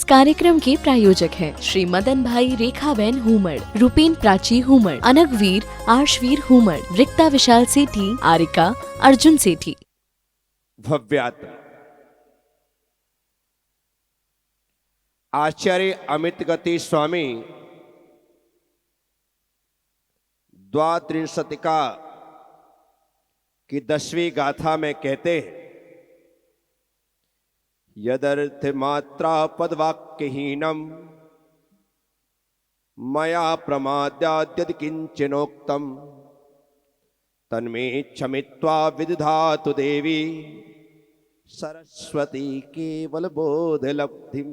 कार्यक्रम के प्रायोजक हैं श्री मदन भाई रेखाबेन हुमड़, रूपेन प्राची हुमड़, अनगवीर आर्शवीर हुमड़, रिक्ता विशाल सेठी, आरिका अर्जुन सेठी। भव्यात्मा आचार्य अमित गति स्वामी द्वात्रिंशतिका की 10वीं गाथा में कहते हैं, यदर्थ मात्रा पदवाक्यहीनम मया प्रमाद्याद्यदि किंचनोक्तम तन्मे क्षमित्वा विदधातु देवी सरस्वती केवल बोध लब्धिम।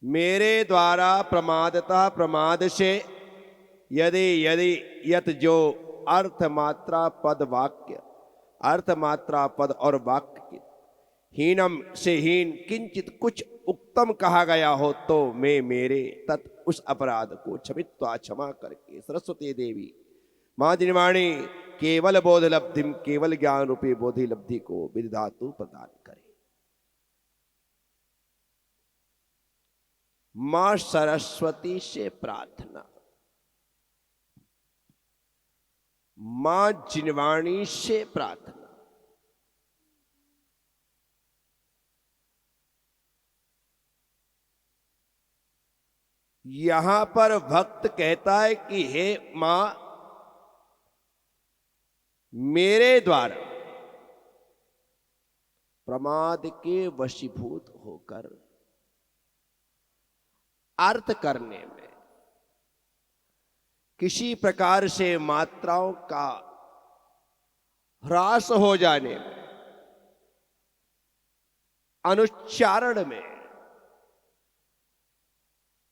मेरे द्वारा प्रमादतः प्रमाद से यदि यदि यत जो अर्थ मात्रा पद वाक्य, अर्थ मात्रा पद और वाक्य हीनम से हीन किंचित कुछ उत्तम कहा गया हो तो मैं मेरे तत् उस अपराध को क्षमित्वा क्षमा करके सरस्वती देवी मां निर्वाणी केवल बोध लब्धिम, केवल ज्ञान रूपी बोधि लब्धि को विधातु प्रदान करे। मां सरस्वती से प्रार्थना, मां जिनवाणी से प्रार्थना। यहां पर भक्त कहता है कि हे मां, मेरे द्वारा प्रमाद के वशीभूत होकर अर्थ करने में किसी प्रकार से मात्राओं का ह्रास हो जाने में, अनुच्चारण में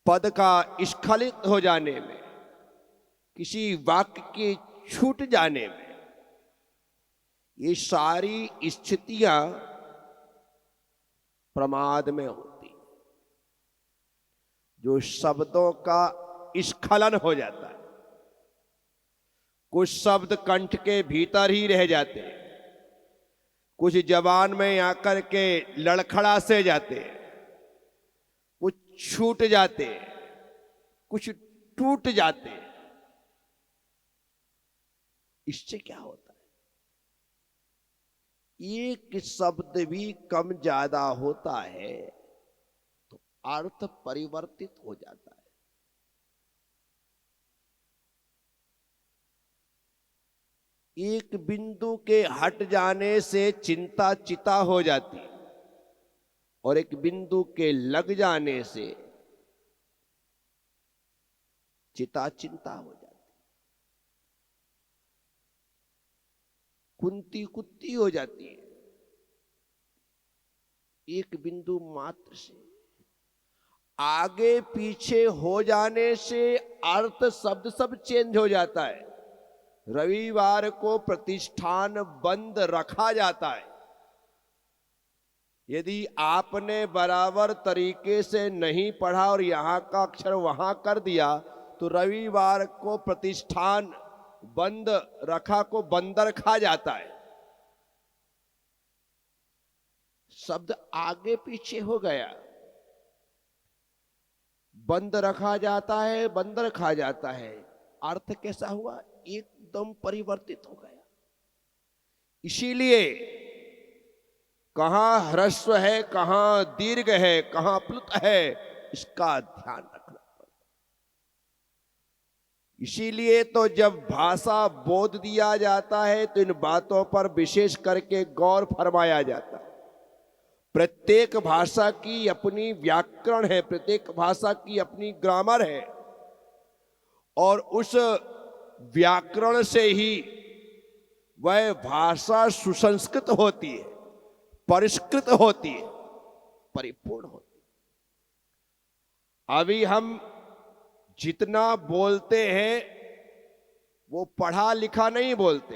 पद का स्खलित हो जाने में, किसी वाक्य के छूट जाने में, ये सारी स्थितियां प्रमाद में होती। जो शब्दों का स्खलन हो जाता है, कुछ शब्द कंठ के भीतर ही रह जाते हैं, कुछ जबान में आकर के लड़खड़ा से जाते हैं, कुछ छूट जाते हैं, कुछ टूट जाते हैं। इससे क्या होता है? एक शब्द भी कम ज्यादा होता है तो अर्थ परिवर्तित हो जाता है। एक बिंदु के हट जाने से चिंता चिता हो जाती है और एक बिंदु के लग जाने से चिता चिंता हो जाती, कुंती कुत्ती हो जाती है। एक बिंदु मात्र से आगे पीछे हो जाने से अर्थ शब्द सब चेंज हो जाता है। रविवार को प्रतिष्ठान बंद रखा जाता है। यदि आपने बराबर तरीके से नहीं पढ़ा और यहां का अक्षर वहां कर दिया तो रविवार को प्रतिष्ठान बंद रखा को बंदर खा जाता है। शब्द आगे पीछे हो गया, बंद रखा जाता है, बंदर खा जाता है। अर्थ कैसा हुआ? एकदम परिवर्तित हो गया। इसीलिए कहां ह्रस्व है, कहां दीर्घ है, कहां प्लुत है, इसका ध्यान रखना पड़ता। इसीलिए तो जब भाषा बोध दिया जाता है तो इन बातों पर विशेष करके गौर फरमाया जाता है। प्रत्येक भाषा की अपनी व्याकरण है, प्रत्येक भाषा की अपनी ग्रामर है और उस व्याकरण से ही वह भाषा सुसंस्कृत होती है, परिष्कृत होती है, परिपूर्ण होती है। अभी हम जितना बोलते हैं वो पढ़ा लिखा नहीं बोलते,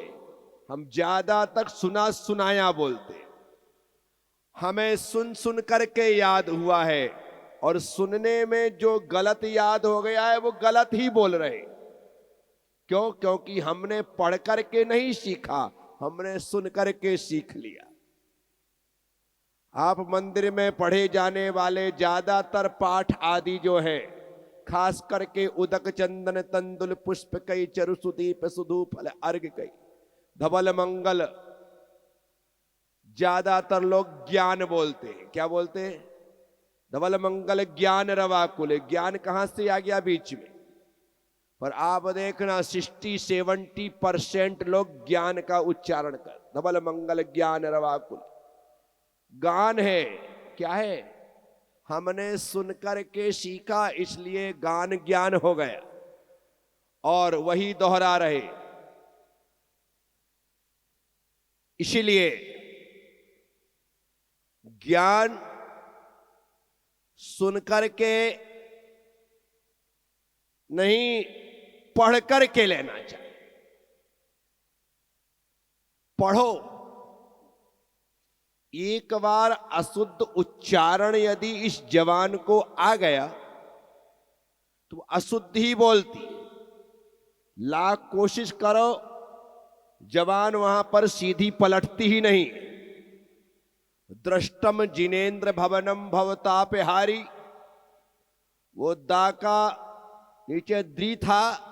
हम ज्यादातर सुना सुनाया बोलते हैं। हमें सुन सुन करके याद हुआ है और सुनने में जो गलत याद हो गया है वो गलत ही बोल रहे हैं। क्यों? क्योंकि हमने पढ़ करके नहीं सीखा, हमने सुन करके सीख लिया। आप मंदिर में पढ़े जाने वाले ज्यादातर पाठ आदि जो है, खास करके उदक चंदन तंदुल पुष्प कई चरु सुदीप सुधू फल अर्घ कई धवल मंगल, ज्यादातर लोग ज्ञान बोलते हैं। क्या बोलते हैं? धवल मंगल ज्ञान रवाकुल। ज्ञान कहां से आ गया बीच में? पर आप देखना 60-70% लोग ज्ञान का उच्चारण कर, धवल मंगल ज्ञान रवाकुल। गान है, क्या है? हमने सुनकर के सीखा, इसलिए गान ज्ञान हो गया और वही दोहरा रहे। इसीलिए ज्ञान सुनकर के नहीं, पढ़ कर के लेना चाहिए। पढ़ो। एक बार अशुद्ध उच्चारण यदि इस जवान को आ गया तो अशुद्ध ही बोलती। लाख कोशिश करो, जवान वहां पर सीधी पलटती ही नहीं। दृष्टम जिनेन्द्र भवनम भवतापहारी, वो दा का नीचे द्री था,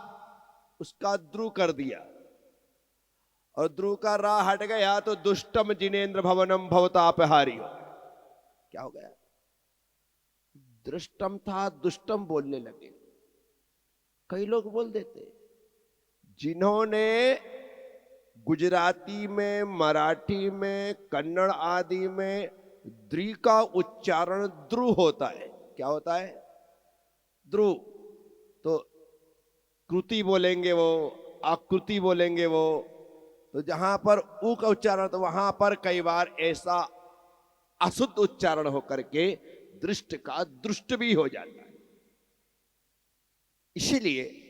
उसका द्रु कर दिया और द्रु का रा हट गया तो दुष्टम जिनेन्द्र भवनम भवतापहारी हो गया। क्या हो गया? दृष्टम था, दुष्टम बोलने लगे। कई लोग बोल देते। जिन्होंने गुजराती में, मराठी में, कन्नड़ आदि में द्रि का उच्चारण द्रु होता है। क्या होता है? द्रु। तो कृति बोलेंगे वो, आकृति बोलेंगे वो, तो जहां पर उ का उच्चारण, तो वहां पर कई बार ऐसा अशुद्ध उच्चारण होकर के दृष्ट का दुष्ट भी हो जाता है। इसीलिए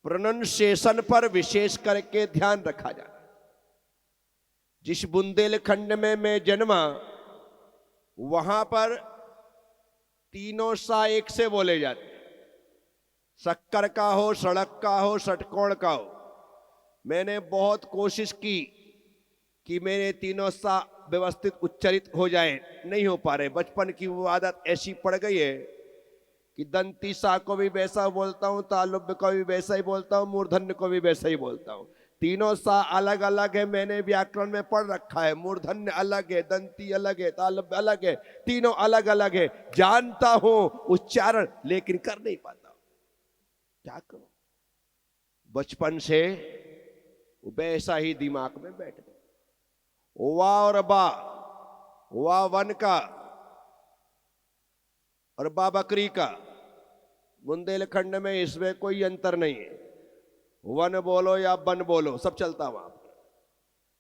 प्रोनंसिएशन पर विशेष करके ध्यान रखा जाता है। जिस बुंदेलखंड में मैं जन्मा, वहां पर तीनों सा एक से बोले जाते हैं। शक्कर का हो, सड़क का हो, षटकोण का हो। मैंने बहुत कोशिश की कि मेरे तीनों सा व्यवस्थित उच्चरित हो जाए, नहीं हो पा रहे। बचपन की वो आदत ऐसी पड़ गई है कि दंती सा को भी वैसा बोलता हूं, तालुब्य को भी वैसा ही बोलता हूं, मूर्धन्य को भी वैसा ही बोलता हूं। तीनों सा अलग अलग है, मैंने व्याकरण में पढ़ रखा है। मूर्धन्य अलग है, दंती अलग है, तालुब्य अलग है, तीनों अलग अलग है। जानता हूं उच्चारण, लेकिन कर नहीं पाता। क्या करूं? बचपन से वैसा ही दिमाग में बैठ गया। वाह और बा, वाह वन का और बा बकरी का। बुंदेलखंड में इसमें कोई अंतर नहीं है। वन बोलो या बन बोलो, सब चलता वहां पर।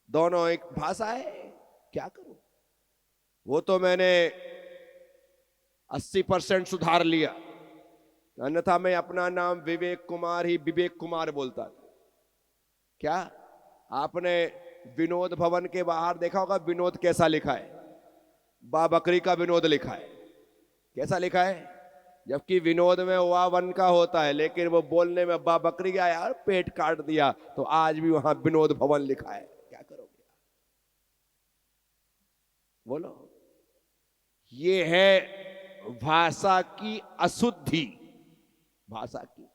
दोनों एक भाषा है। क्या करूं? वो तो मैंने 80% सुधार लिया, अन्यथा मैं अपना नाम विवेक कुमार ही विवेक कुमार बोलता था। क्या आपने विनोद भवन के बाहर देखा होगा विनोद कैसा लिखा है? बा बकरी का विनोद लिखा है। कैसा लिखा है? जबकि विनोद में वाह वन का होता है, लेकिन वो बोलने में बा बकरी का, यार पेट काट दिया, तो आज भी वहां विनोद भवन लिखा है। क्या करोगे? बोलो। ये है भाषा की अशुद्धि, भाषा की।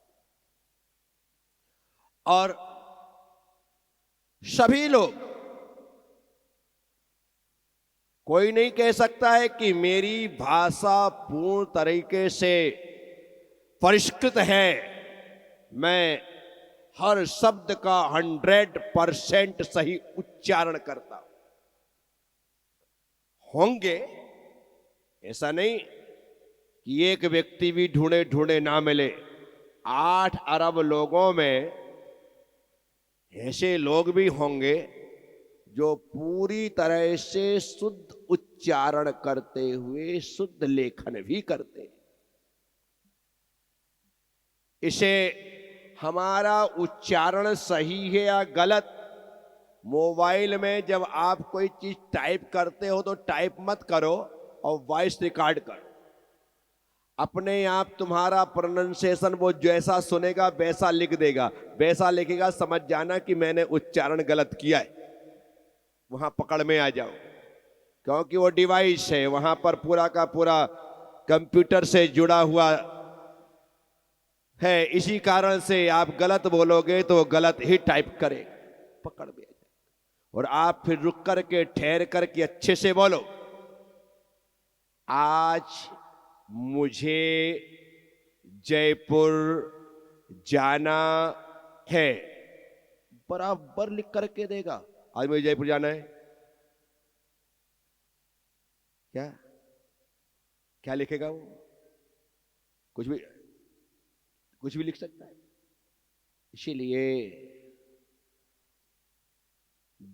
और सभी लोग, कोई नहीं कह सकता है कि मेरी भाषा पूर्ण तरीके से परिष्कृत है, मैं हर शब्द का 100% सही उच्चारण करता हूं। होंगे, ऐसा नहीं कि एक व्यक्ति भी ढूंढे ढूंढे ना मिले। 8 अरब लोगों में ऐसे लोग भी होंगे जो पूरी तरह से शुद्ध उच्चारण करते हुए शुद्ध लेखन भी करते हैं। इसे हमारा उच्चारण सही है या गलत, मोबाइल में जब आप कोई चीज टाइप करते हो तो टाइप मत करो और वॉइस रिकॉर्ड करो। अपने आप तुम्हारा प्रोनंसिएशन वो जैसा सुनेगा वैसा लिख देगा, वैसा लिखेगा, समझ जाना कि मैंने उच्चारण गलत किया है, वहां पकड़ में आ जाओ। क्योंकि वो डिवाइस है, वहां पर पूरा का पूरा कंप्यूटर से जुड़ा हुआ है। इसी कारण से आप गलत बोलोगे तो गलत ही टाइप करेगा, पकड़ में आ जाएगा। और आप फिर रुक करके ठहर करके अच्छे से बोलो, आज मुझे जयपुर जाना है, बराबर लिख करके देगा। आज मुझे जयपुर जाना है, क्या क्या लिखेगा वो? कुछ भी लिख सकता है। इसीलिए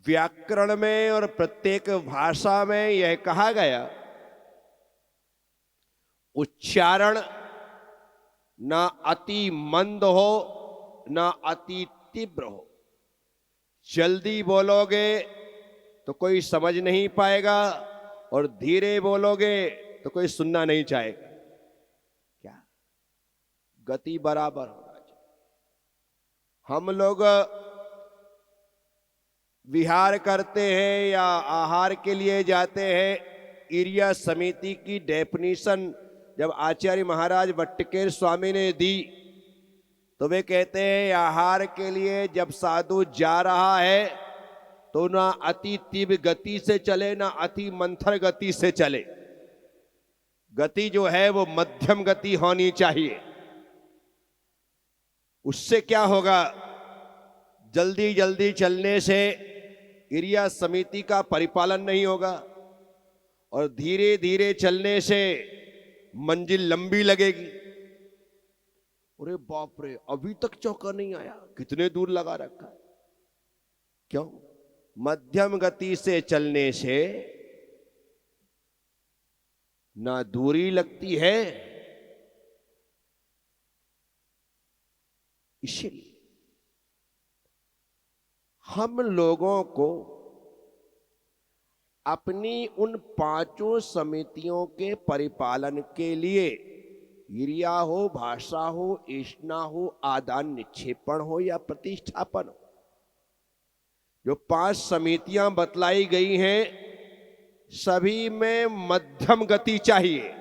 व्याकरण में और प्रत्येक भाषा में यह कहा गया, उच्चारण ना अति मंद हो ना अति तीव्र हो। जल्दी बोलोगे तो कोई समझ नहीं पाएगा, और धीरे बोलोगे तो कोई सुनना नहीं चाहेगा। क्या गति बराबर होना चाहिए। हम लोग विहार करते हैं या आहार के लिए जाते हैं, एरिया समिति की डेफिनेशन जब आचार्य महाराज वट्टकेर स्वामी ने दी तो वे कहते हैं आहार के लिए जब साधु जा रहा है तो ना अति तीव्र गति से चले ना अति मंथर गति से चले। गति जो है वो मध्यम गति होनी चाहिए। उससे क्या होगा, जल्दी जल्दी चलने से एरिया समिति का परिपालन नहीं होगा, और धीरे धीरे चलने से मंजिल लंबी लगेगी। अरे बाप रे, अभी तक चौका नहीं आया, कितने दूर लगा रखा है। क्यों? मध्यम गति से चलने से ना दूरी लगती है, इसलिए हम लोगों को अपनी उन पांचों समितियों के परिपालन के लिए, क्रिया हो, भाषा हो, ईष्णा हो, आदान निक्षेपण हो या प्रतिष्ठापन हो, जो 5 समितियां बतलाई गई हैं सभी में मध्यम गति चाहिए।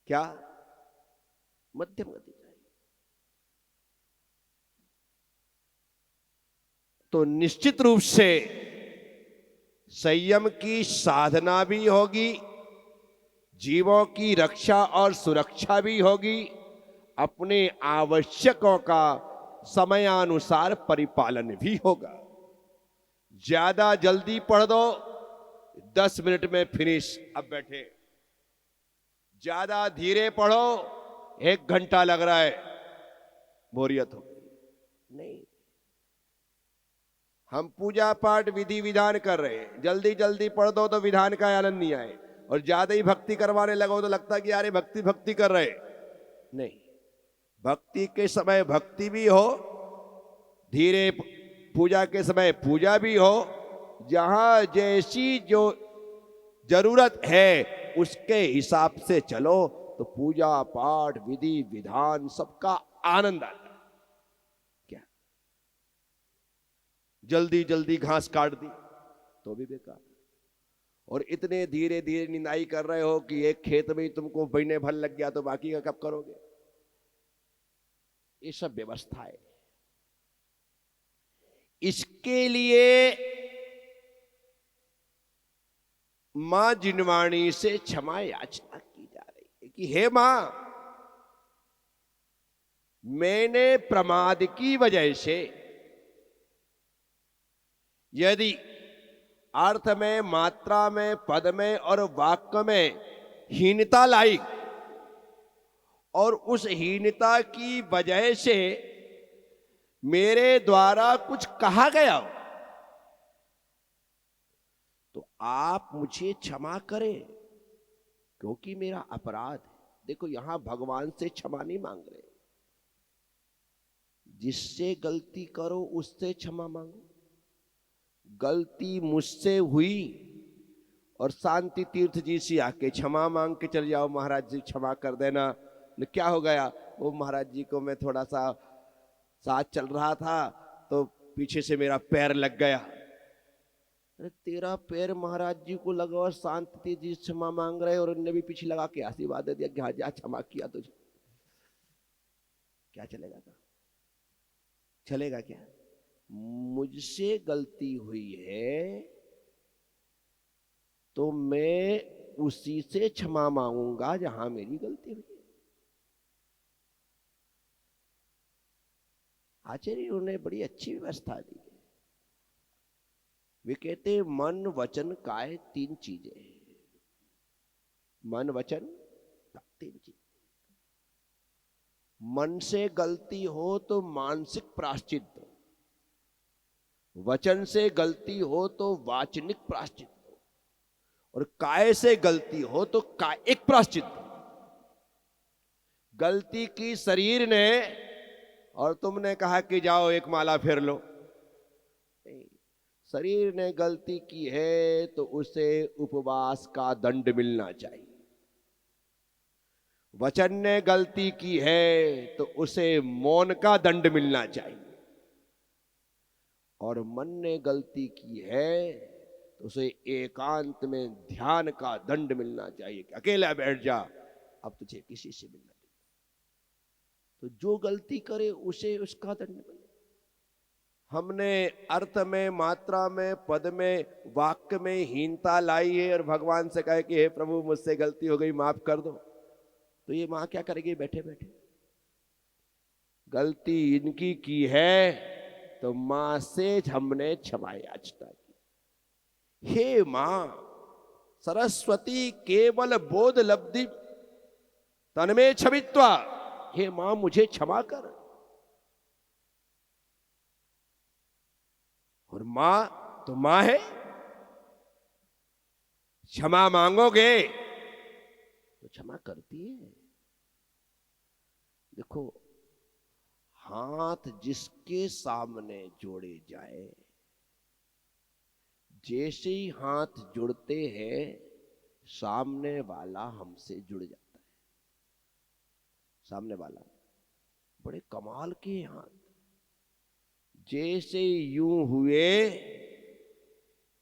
क्या? मध्यम गति चाहिए। तो निश्चित रूप से संयम की साधना भी होगी, जीवों की रक्षा और सुरक्षा भी होगी, अपने आवश्यकों का समयानुसार परिपालन भी होगा। ज्यादा जल्दी पढ़ दो, 10 मिनट में फिनिश, अब बैठे। ज्यादा धीरे पढ़ो, 1 घंटा लग रहा है, बोरियत हो गई। नहीं, हम पूजा पाठ विधि विधान कर रहे हैं, जल्दी जल्दी पढ़ दो तो विधान का आनंद नहीं आए, और ज्यादा ही भक्ति करवाने लगो तो लगता है कि यार भक्ति भक्ति कर रहे। नहीं, भक्ति के समय भक्ति भी हो, धीरे पूजा के समय पूजा भी हो, जहां जैसी जो जरूरत है उसके हिसाब से चलो तो पूजा पाठ विधि विधान सबका आनंद आता है। क्या जल्दी जल्दी घास काट दी तो भी बेकार, और इतने धीरे धीरे निंदाई कर रहे हो कि एक खेत में ही तुमको महीने भर लग गया तो बाकी का कब करोगे। ये सब व्यवस्था है। इसके लिए मां जिनवाणी से क्षमा याचना की जा रही है कि हे मां, मैंने प्रमाद की वजह से यदि अर्थ में, मात्रा में, पद में और वाक्य में हीनता लाई, और उस हीनता की वजह से मेरे द्वारा कुछ कहा गया हो, तो आप मुझे क्षमा करें, क्योंकि मेरा अपराध है। देखो, यहां भगवान से क्षमा नहीं मांग रहे, जिससे गलती करो उससे क्षमा मांगो। गलती मुझसे हुई और शांति तीर्थ जी से आके क्षमा मांग के चले जाओ, महाराज जी क्षमा कर देना, क्या हो गया? वो महाराज जी को मैं थोड़ा सा साथ चल रहा था तो पीछे से मेरा पैर लग गया। अरे तेरा पैर महाराज जी को लगा और शांति जी क्षमा मांग रहे और उनने भी पीछे लगा के आशीर्वाद दे दिया कि हाँ जा क्षमा किया तुझे। क्या चलेगा था? चलेगा क्या? मुझसे गलती हुई है तो मैं उसी से क्षमा मांगूंगा जहां मेरी गलती हुई है। आचार्यों ने बड़ी अच्छी व्यवस्था दी है। वे कहते मन वचन काय 3 चीजें। मन वचन 3 चीज। मन से गलती हो तो मानसिक प्रायश्चित, वचन से गलती हो तो वाचनिक प्रायश्चित, और काय से गलती हो तो कायिक प्रायश्चित। गलती की शरीर ने और तुमने कहा कि जाओ एक माला फेर लो। शरीर ने गलती की है तो उसे उपवास का दंड मिलना चाहिए। वचन ने गलती की है तो उसे मौन का दंड मिलना चाहिए। और मन ने गलती की है तो उसे एकांत में ध्यान का दंड मिलना चाहिए कि अकेला बैठ जा, अब तुझे किसी से मिलना नहीं। तो जो गलती करे उसे उसका दंड मिले। हमने अर्थ में, मात्रा में, पद में, वाक्य में हीनता लाई है और भगवान से कहे कि हे प्रभु मुझसे गलती हो गई, माफ कर दो, तो ये मां क्या करेगी? बैठे बैठे गलती इनकी की है तो मां से हमने क्षमा याचना की। हे मां सरस्वती केवल बोध लब्धि तन्मे छवित्वा, हे मां मुझे क्षमा कर। और मां तो मां है, क्षमा मांगोगे तो क्षमा करती है। देखो, हाथ जिसके सामने जोड़े जाए, जैसे ही हाथ जुड़ते हैं सामने वाला हमसे जुड़ जाता है। सामने वाला बड़े कमाल के हाथ, जैसे यूं हुए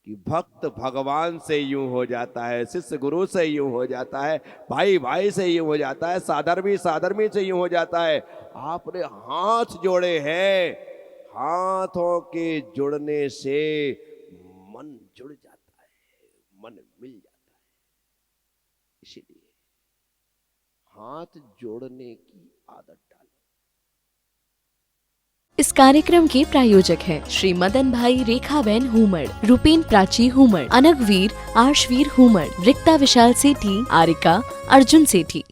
कि भक्त भगवान से यूं हो जाता है, शिष्य गुरु से यूं हो जाता है, भाई भाई से यूं हो जाता है, साधर्मी साधर्मी से यूं हो जाता है। आपने हाथ जोड़े हैं, हाथों के जुड़ने से मन जुड़ जाता है, मन मिल जाता है। इसीलिए हाथ जोड़ने की आदत डालो। इस कार्यक्रम के प्रायोजक हैं श्री मदन भाई रेखाबेन हुमड़, रूपेन प्राची हुमड़, अनगवीर आर्शवीर हुमड़, रिक्ता विशाल सेठी, आरिका अर्जुन सेठी।